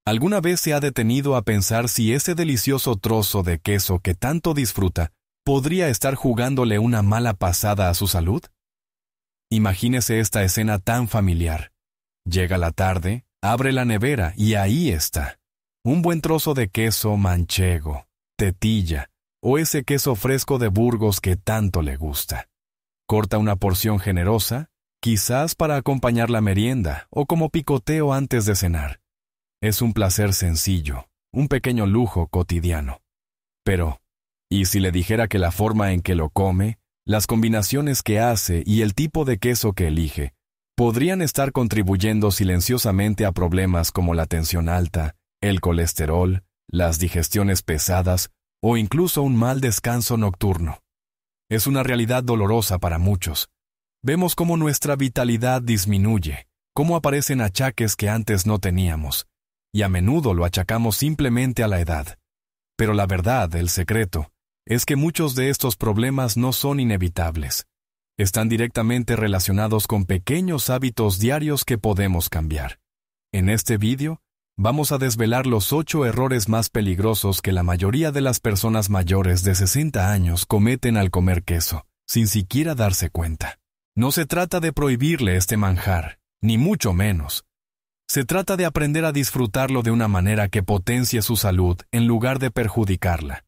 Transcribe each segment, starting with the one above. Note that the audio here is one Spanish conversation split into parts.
¿Alguna vez se ha detenido a pensar si ese delicioso trozo de queso que tanto disfruta podría estar jugándole una mala pasada a su salud? Imagínese esta escena tan familiar. Llega la tarde, abre la nevera y ahí está. Un buen trozo de queso manchego, tetilla o ese queso fresco de Burgos que tanto le gusta. Corta una porción generosa, quizás para acompañar la merienda o como picoteo antes de cenar. Es un placer sencillo, un pequeño lujo cotidiano. Pero, ¿y si le dijera que la forma en que lo come, las combinaciones que hace y el tipo de queso que elige, podrían estar contribuyendo silenciosamente a problemas como la tensión alta, el colesterol, las digestiones pesadas o incluso un mal descanso nocturno? Es una realidad dolorosa para muchos. Vemos cómo nuestra vitalidad disminuye, cómo aparecen achaques que antes no teníamos, y a menudo lo achacamos simplemente a la edad. Pero la verdad, el secreto, es que muchos de estos problemas no son inevitables. Están directamente relacionados con pequeños hábitos diarios que podemos cambiar. En este vídeo, vamos a desvelar los 8 errores más peligrosos que la mayoría de las personas mayores de 60 años cometen al comer queso, sin siquiera darse cuenta. No se trata de prohibirle este manjar, ni mucho menos. Se trata de aprender a disfrutarlo de una manera que potencie su salud en lugar de perjudicarla.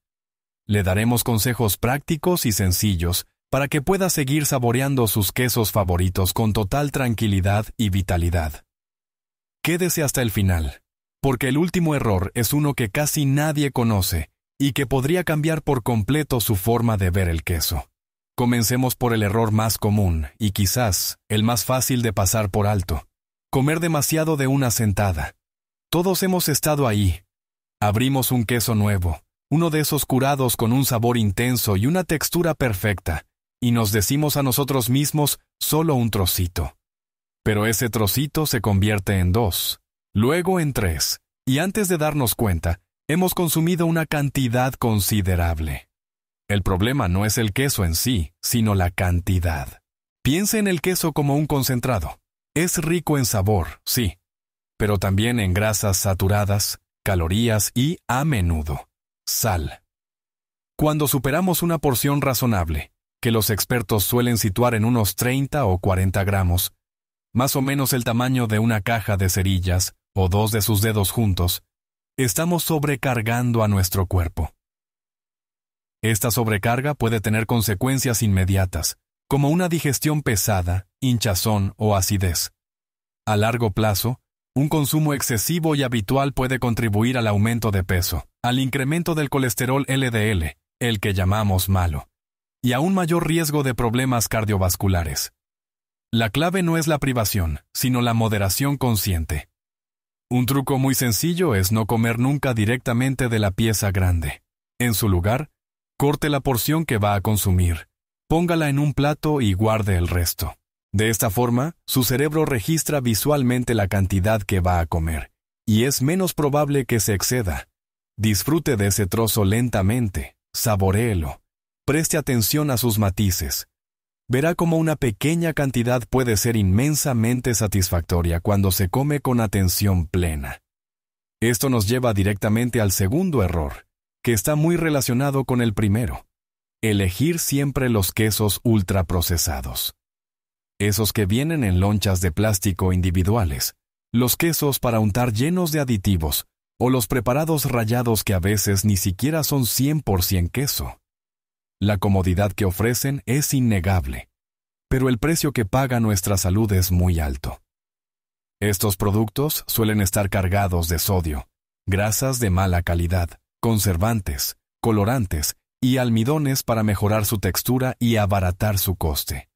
Le daremos consejos prácticos y sencillos para que pueda seguir saboreando sus quesos favoritos con total tranquilidad y vitalidad. Quédese hasta el final, porque el último error es uno que casi nadie conoce y que podría cambiar por completo su forma de ver el queso. Comencemos por el error más común y quizás el más fácil de pasar por alto. Comer demasiado de una sentada. Todos hemos estado ahí. Abrimos un queso nuevo, uno de esos curados con un sabor intenso y una textura perfecta, y nos decimos a nosotros mismos solo un trocito. Pero ese trocito se convierte en 2, luego en 3, y antes de darnos cuenta, hemos consumido una cantidad considerable. El problema no es el queso en sí, sino la cantidad. Piense en el queso como un concentrado. Es rico en sabor, sí, pero también en grasas saturadas, calorías y, a menudo, sal. Cuando superamos una porción razonable, que los expertos suelen situar en unos 30 o 40 gramos, más o menos el tamaño de una caja de cerillas o 2 de sus dedos juntos, estamos sobrecargando a nuestro cuerpo. Esta sobrecarga puede tener consecuencias inmediatas, como una digestión pesada, hinchazón o acidez. A largo plazo, un consumo excesivo y habitual puede contribuir al aumento de peso, al incremento del colesterol LDL, el que llamamos malo, y a un mayor riesgo de problemas cardiovasculares. La clave no es la privación, sino la moderación consciente. Un truco muy sencillo es no comer nunca directamente de la pieza grande. En su lugar, corte la porción que va a consumir, póngala en un plato y guarde el resto. De esta forma, su cerebro registra visualmente la cantidad que va a comer, y es menos probable que se exceda. Disfrute de ese trozo lentamente, saboréelo, preste atención a sus matices. Verá cómo una pequeña cantidad puede ser inmensamente satisfactoria cuando se come con atención plena. Esto nos lleva directamente al segundo error, que está muy relacionado con el primero. Elegir siempre los quesos ultraprocesados. Esos que vienen en lonchas de plástico individuales, los quesos para untar llenos de aditivos, o los preparados rallados que a veces ni siquiera son 100% queso. La comodidad que ofrecen es innegable, pero el precio que paga nuestra salud es muy alto. Estos productos suelen estar cargados de sodio, grasas de mala calidad, conservantes, colorantes y almidones para mejorar su textura y abaratar su coste.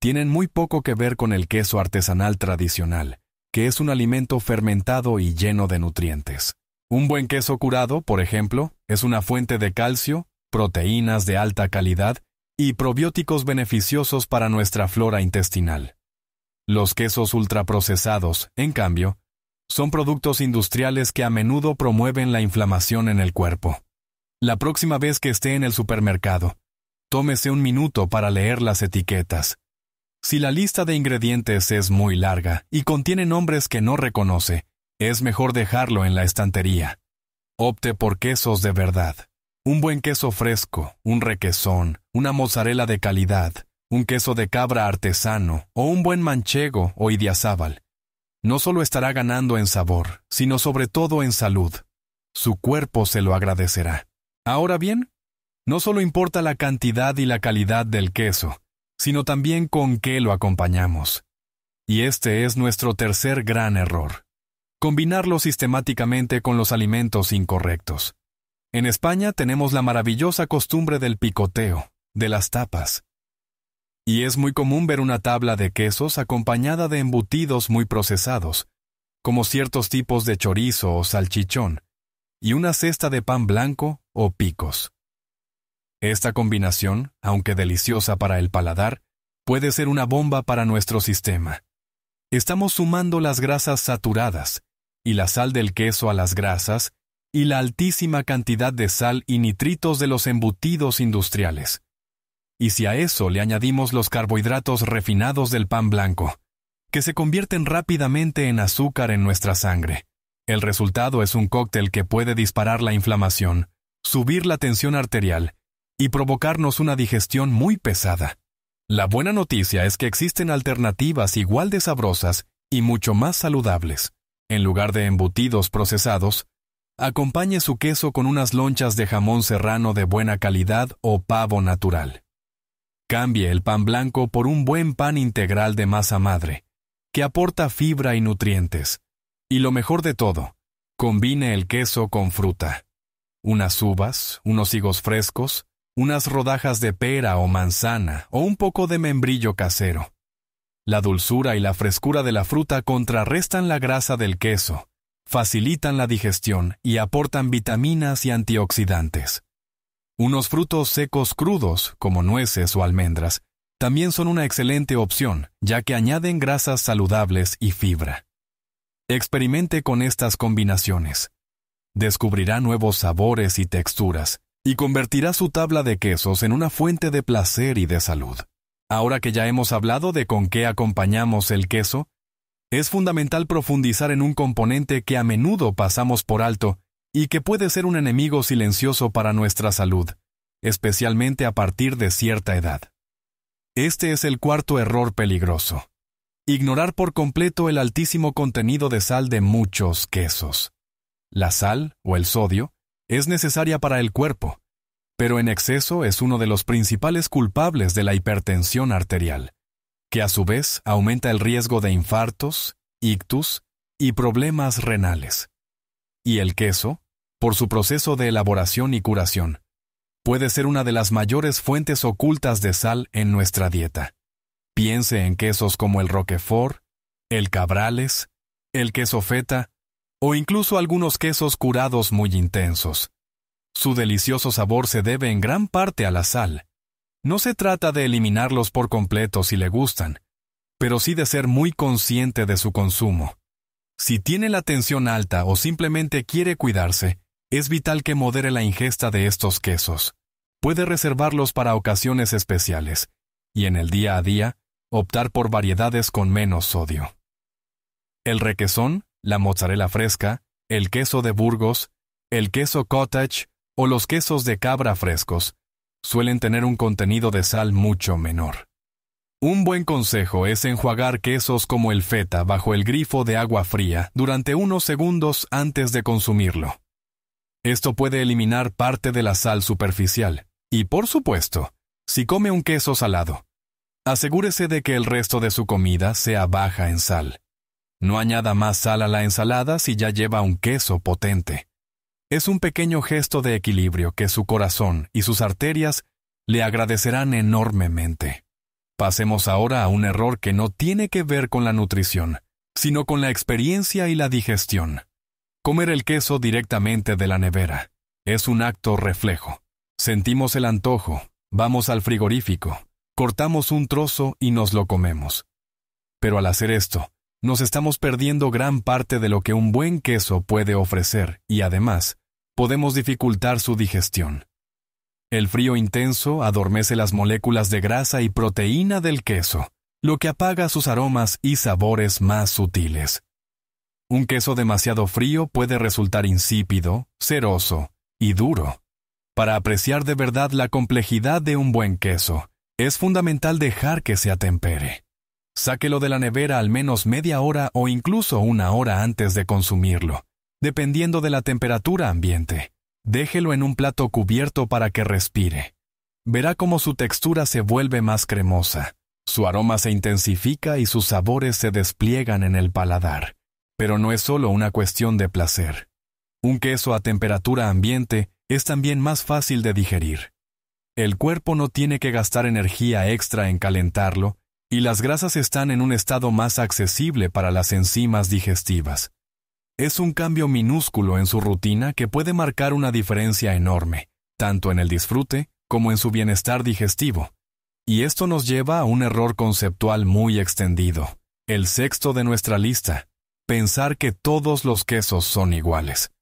Tienen muy poco que ver con el queso artesanal tradicional, que es un alimento fermentado y lleno de nutrientes. Un buen queso curado, por ejemplo, es una fuente de calcio, proteínas de alta calidad y probióticos beneficiosos para nuestra flora intestinal. Los quesos ultraprocesados, en cambio, son productos industriales que a menudo promueven la inflamación en el cuerpo. La próxima vez que esté en el supermercado, tómese un minuto para leer las etiquetas. Si la lista de ingredientes es muy larga y contiene nombres que no reconoce, Es mejor dejarlo en la estantería. Opte por quesos de verdad. Un buen queso fresco, un requesón, una mozzarella de calidad, un queso de cabra artesano o un buen manchego o idiazábal. No solo estará ganando en sabor, sino sobre todo en salud. Su cuerpo se lo agradecerá. Ahora bien, no solo importa la cantidad y la calidad del queso, sino también con qué lo acompañamos. Y este es nuestro tercer gran error: combinarlo sistemáticamente con los alimentos incorrectos. En España tenemos la maravillosa costumbre del picoteo, de las tapas. Y es muy común ver una tabla de quesos acompañada de embutidos muy procesados, como ciertos tipos de chorizo o salchichón, y una cesta de pan blanco o picos. Esta combinación, aunque deliciosa para el paladar, puede ser una bomba para nuestro sistema. Estamos sumando las grasas saturadas, y la sal del queso a las grasas, y la altísima cantidad de sal y nitritos de los embutidos industriales. Y si a eso le añadimos los carbohidratos refinados del pan blanco, que se convierten rápidamente en azúcar en nuestra sangre, el resultado es un cóctel que puede disparar la inflamación, subir la tensión arterial y provocarnos una digestión muy pesada. La buena noticia es que existen alternativas igual de sabrosas y mucho más saludables. En lugar de embutidos procesados, acompañe su queso con unas lonchas de jamón serrano de buena calidad o pavo natural. Cambie el pan blanco por un buen pan integral de masa madre, que aporta fibra y nutrientes. Y lo mejor de todo, combine el queso con fruta. Unas uvas, unos higos frescos, unas rodajas de pera o manzana o un poco de membrillo casero. La dulzura y la frescura de la fruta contrarrestan la grasa del queso, facilitan la digestión y aportan vitaminas y antioxidantes. Unos frutos secos crudos, como nueces o almendras, también son una excelente opción, ya que añaden grasas saludables y fibra. Experimente con estas combinaciones. Descubrirá nuevos sabores y texturas, y convertirá su tabla de quesos en una fuente de placer y de salud. Ahora que ya hemos hablado de con qué acompañamos el queso, es fundamental profundizar en un componente que a menudo pasamos por alto y que puede ser un enemigo silencioso para nuestra salud, especialmente a partir de cierta edad. Este es el cuarto error peligroso: ignorar por completo el altísimo contenido de sal de muchos quesos. La sal, o el sodio, es necesaria para el cuerpo, pero en exceso es uno de los principales culpables de la hipertensión arterial, que a su vez aumenta el riesgo de infartos, ictus y problemas renales. Y el queso, por su proceso de elaboración y curación, puede ser una de las mayores fuentes ocultas de sal en nuestra dieta. Piense en quesos como el Roquefort, el Cabrales, el queso feta, o incluso algunos quesos curados muy intensos. Su delicioso sabor se debe en gran parte a la sal. No se trata de eliminarlos por completo si le gustan, pero sí de ser muy consciente de su consumo. Si tiene la tensión alta o simplemente quiere cuidarse, es vital que modere la ingesta de estos quesos. Puede reservarlos para ocasiones especiales, y en el día a día, optar por variedades con menos sodio. El requesón, la mozzarella fresca, el queso de Burgos, el queso cottage o los quesos de cabra frescos suelen tener un contenido de sal mucho menor. Un buen consejo es enjuagar quesos como el feta bajo el grifo de agua fría durante unos segundos antes de consumirlo. Esto puede eliminar parte de la sal superficial. Y por supuesto, si come un queso salado, asegúrese de que el resto de su comida sea baja en sal. No añada más sal a la ensalada si ya lleva un queso potente. Es un pequeño gesto de equilibrio que su corazón y sus arterias le agradecerán enormemente. Pasemos ahora a un error que no tiene que ver con la nutrición, sino con la experiencia y la digestión. Comer el queso directamente de la nevera es un acto reflejo. Sentimos el antojo, vamos al frigorífico, cortamos un trozo y nos lo comemos. Pero al hacer esto, nos estamos perdiendo gran parte de lo que un buen queso puede ofrecer y además, podemos dificultar su digestión. El frío intenso adormece las moléculas de grasa y proteína del queso, lo que apaga sus aromas y sabores más sutiles. Un queso demasiado frío puede resultar insípido, ceroso y duro. Para apreciar de verdad la complejidad de un buen queso, es fundamental dejar que se atempere. Sáquelo de la nevera al menos media hora o incluso una hora antes de consumirlo, dependiendo de la temperatura ambiente. Déjelo en un plato cubierto para que respire. Verá cómo su textura se vuelve más cremosa, su aroma se intensifica y sus sabores se despliegan en el paladar. Pero no es solo una cuestión de placer. Un queso a temperatura ambiente es también más fácil de digerir. El cuerpo no tiene que gastar energía extra en calentarlo, y las grasas están en un estado más accesible para las enzimas digestivas. Es un cambio minúsculo en su rutina que puede marcar una diferencia enorme, tanto en el disfrute como en su bienestar digestivo. Y esto nos lleva a un error conceptual muy extendido, el sexto de nuestra lista: pensar que todos los quesos son iguales.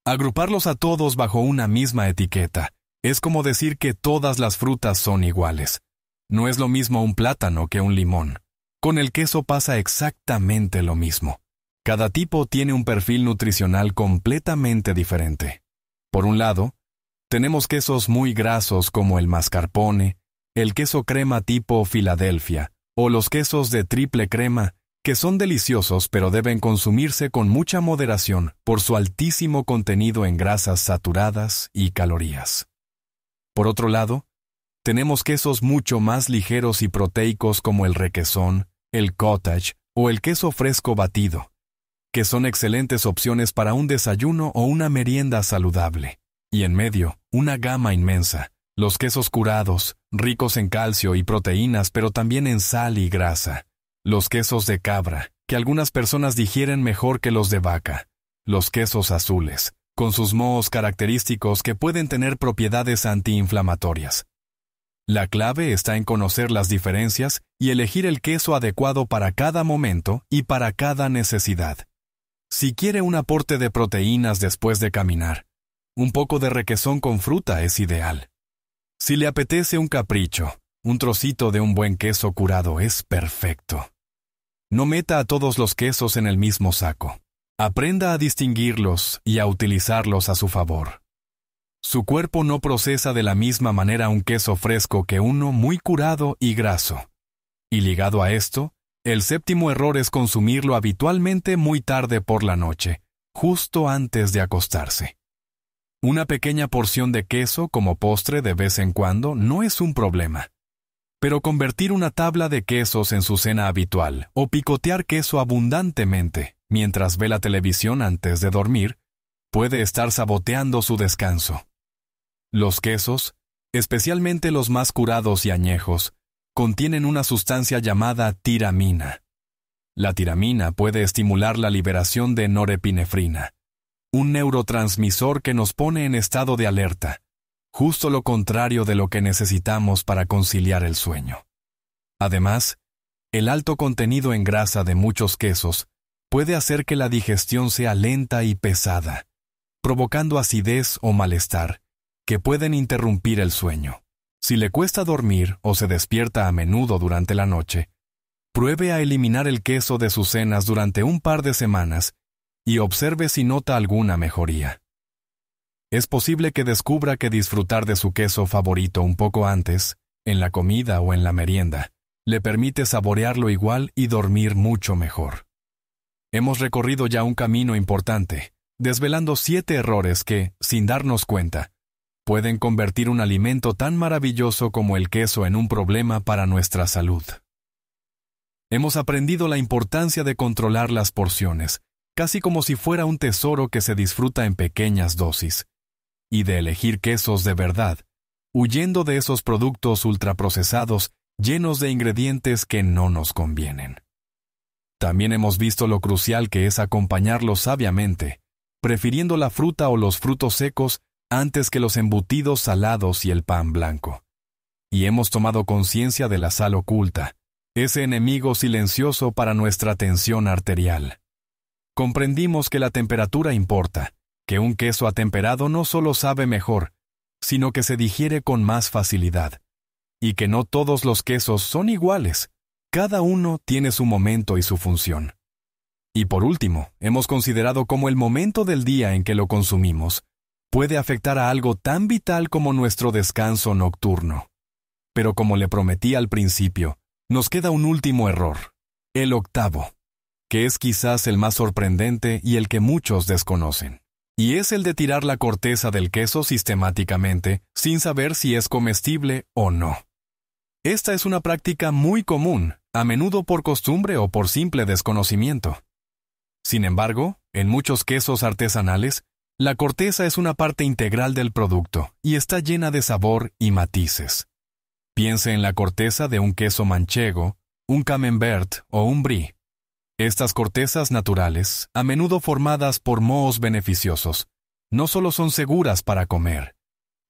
Agruparlos a todos bajo una misma etiqueta es como decir que todas las frutas son iguales. No es lo mismo un plátano que un limón. Con el queso pasa exactamente lo mismo. Cada tipo tiene un perfil nutricional completamente diferente. Por un lado, tenemos quesos muy grasos como el mascarpone, el queso crema tipo Filadelfia o los quesos de triple crema, que son deliciosos pero deben consumirse con mucha moderación por su altísimo contenido en grasas saturadas y calorías. Por otro lado, tenemos quesos mucho más ligeros y proteicos como el requesón, el cottage o el queso fresco batido, que son excelentes opciones para un desayuno o una merienda saludable. Y en medio, una gama inmensa: los quesos curados, ricos en calcio y proteínas pero también en sal y grasa. Los quesos de cabra, que algunas personas digieren mejor que los de vaca. Los quesos azules, con sus mohos característicos que pueden tener propiedades antiinflamatorias. La clave está en conocer las diferencias y elegir el queso adecuado para cada momento y para cada necesidad. Si quiere un aporte de proteínas después de caminar, un poco de requesón con fruta es ideal. Si le apetece un capricho, un trocito de un buen queso curado es perfecto. No meta a todos los quesos en el mismo saco. Aprenda a distinguirlos y a utilizarlos a su favor. Su cuerpo no procesa de la misma manera un queso fresco que uno muy curado y graso. Y ligado a esto, el séptimo error es consumirlo habitualmente muy tarde por la noche, justo antes de acostarse. Una pequeña porción de queso como postre de vez en cuando no es un problema. Pero convertir una tabla de quesos en su cena habitual o picotear queso abundantemente mientras ve la televisión antes de dormir puede estar saboteando su descanso. Los quesos, especialmente los más curados y añejos, contienen una sustancia llamada tiramina. La tiramina puede estimular la liberación de norepinefrina, un neurotransmisor que nos pone en estado de alerta, justo lo contrario de lo que necesitamos para conciliar el sueño. Además, el alto contenido en grasa de muchos quesos puede hacer que la digestión sea lenta y pesada, provocando acidez o malestar, que pueden interrumpir el sueño. Si le cuesta dormir o se despierta a menudo durante la noche, pruebe a eliminar el queso de sus cenas durante un par de semanas y observe si nota alguna mejoría. Es posible que descubra que disfrutar de su queso favorito un poco antes, en la comida o en la merienda, le permite saborearlo igual y dormir mucho mejor. Hemos recorrido ya un camino importante, desvelando 7 errores que, sin darnos cuenta, pueden convertir un alimento tan maravilloso como el queso en un problema para nuestra salud. Hemos aprendido la importancia de controlar las porciones, casi como si fuera un tesoro que se disfruta en pequeñas dosis, y de elegir quesos de verdad, huyendo de esos productos ultraprocesados llenos de ingredientes que no nos convienen. También hemos visto lo crucial que es acompañarlos sabiamente, prefiriendo la fruta o los frutos secos antes que los embutidos salados y el pan blanco. Y hemos tomado conciencia de la sal oculta, ese enemigo silencioso para nuestra tensión arterial. Comprendimos que la temperatura importa, que un queso atemperado no solo sabe mejor, sino que se digiere con más facilidad, y que no todos los quesos son iguales, cada uno tiene su momento y su función. Y por último, hemos considerado cómo el momento del día en que lo consumimos puede afectar a algo tan vital como nuestro descanso nocturno. Pero como le prometí al principio, nos queda un último error, el octavo, que es quizás el más sorprendente y el que muchos desconocen. Y es el de tirar la corteza del queso sistemáticamente, sin saber si es comestible o no. Esta es una práctica muy común, a menudo por costumbre o por simple desconocimiento. Sin embargo, en muchos quesos artesanales, la corteza es una parte integral del producto y está llena de sabor y matices. Piense en la corteza de un queso manchego, un camembert o un brie. Estas cortezas naturales, a menudo formadas por mohos beneficiosos, no solo son seguras para comer,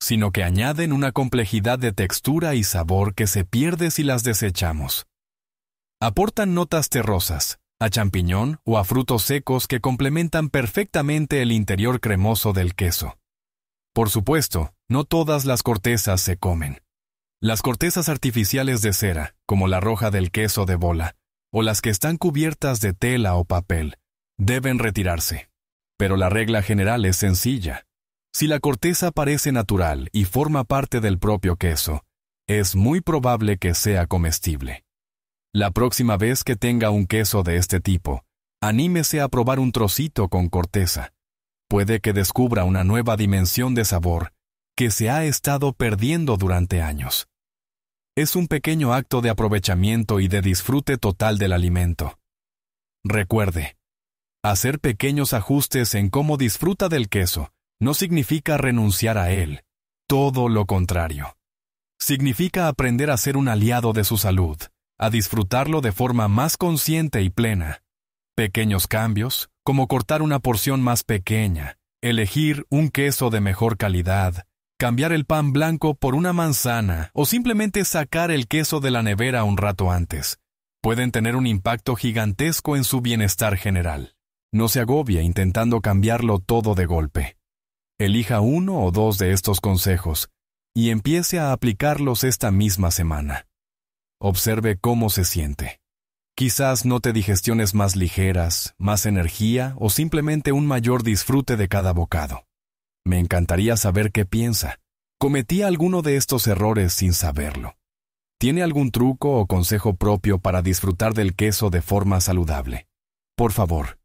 sino que añaden una complejidad de textura y sabor que se pierde si las desechamos. Aportan notas terrosas, a champiñón o a frutos secos que complementan perfectamente el interior cremoso del queso. Por supuesto, no todas las cortezas se comen. Las cortezas artificiales de cera, como la roja del queso de bola, o las que están cubiertas de tela o papel, deben retirarse. Pero la regla general es sencilla. Si la corteza parece natural y forma parte del propio queso, es muy probable que sea comestible. La próxima vez que tenga un queso de este tipo, anímese a probar un trocito con corteza. Puede que descubra una nueva dimensión de sabor que se ha estado perdiendo durante años. Es un pequeño acto de aprovechamiento y de disfrute total del alimento. Recuerde, hacer pequeños ajustes en cómo disfruta del queso no significa renunciar a él, todo lo contrario. Significa aprender a ser un aliado de su salud, a disfrutarlo de forma más consciente y plena. Pequeños cambios, como cortar una porción más pequeña, elegir un queso de mejor calidad, cambiar el pan blanco por una manzana o simplemente sacar el queso de la nevera un rato antes, pueden tener un impacto gigantesco en su bienestar general. No se agobie intentando cambiarlo todo de golpe. Elija uno o dos de estos consejos y empiece a aplicarlos esta misma semana. Observe cómo se siente. Quizás note digestiones más ligeras, más energía o simplemente un mayor disfrute de cada bocado. Me encantaría saber qué piensa. ¿Cometí alguno de estos errores sin saberlo? ¿Tiene algún truco o consejo propio para disfrutar del queso de forma saludable? Por favor,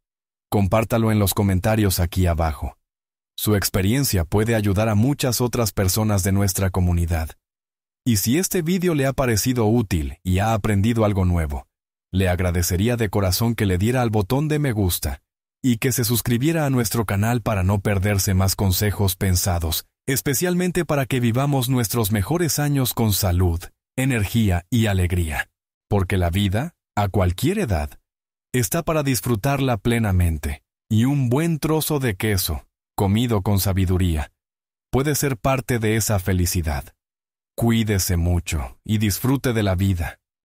compártalo en los comentarios aquí abajo. Su experiencia puede ayudar a muchas otras personas de nuestra comunidad. Y si este video le ha parecido útil y ha aprendido algo nuevo, le agradecería de corazón que le diera al botón de me gusta y que se suscribiera a nuestro canal para no perderse más consejos pensados, especialmente para que vivamos nuestros mejores años con salud, energía y alegría. Porque la vida, a cualquier edad, está para disfrutarla plenamente, y un buen trozo de queso, comido con sabiduría, puede ser parte de esa felicidad. Cuídese mucho y disfrute de la vida.